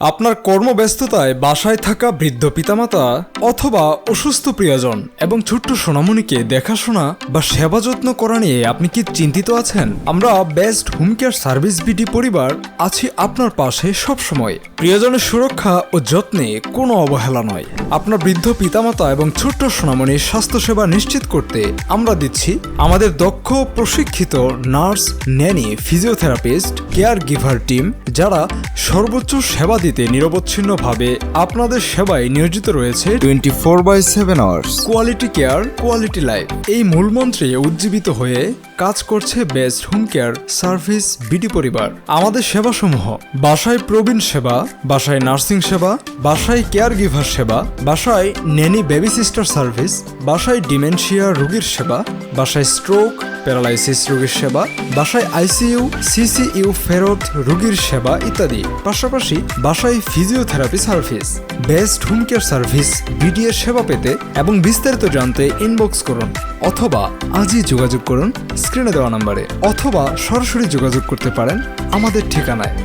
আপনার কর্মব্যস্ততায় বাসায় থাকা বৃদ্ধ পিতামাতা অথবা অসুস্থ প্রিয়জন এবং ছোট্ট সোনামণিকে দেখাশোনা বা সেবা যত্ন করা নিয়ে আপনি কি চিন্তিত আছেন? আমরা best home care service BD পরিবার আছি আপনার পাশে সবসময়। প্রিয়জনের সুরক্ষা ও যত্নে কোনো অবহেলা নয়। আপনার বৃদ্ধ পিতামাতা এবং ছোট্ট সোনামণির স্বাস্থ্যসেবা নিশ্চিত করতে আমরা দিচ্ছি আমাদের দক্ষ প্রশিক্ষিত nurse, nanny, physiotherapist, caregiver team, যারা সর্বোচ্চ সেবা দিতে নিরবচ্ছিন্নভাবে আপনাদের সেবায় নিয়োজিত রয়েছে 24/7 hours. Quality care, quality life এই মূলমন্ত্রে উজ্জীবিত হয়ে কাজ করছে best home care service BD পরিবার। আমাদের সেবাসমূহ: বাসায় প্রবীণ সেবা, বাসায় নার্সিং সেবা, বাসায় কেয়ার গিভার সেবা, বাসায় ন্যানি বেবি সিস্টার সার্ভিস, বাসায় ডিমেনশিয়া রোগীর সেবা, বাসায় স্ট্রোক প্যারালাইসিস রোগীর সেবা, বাসায় আইসিইউ, সিসিইউ ফেরত রোগীর সেবা ইত্যাদি। পাশাপাশি বাসায় physiotherapy service. Best home care service BD এর সেবা পেতে এবং বিস্তারিত জানতে ইনবক্স করুন অথবা আজই যোগাযোগ করুন স্ক্রিনে দেওয়া নম্বরে, অথবা সরাসরি যোগাযোগ করতে পারেন আমাদের ঠিকানায়।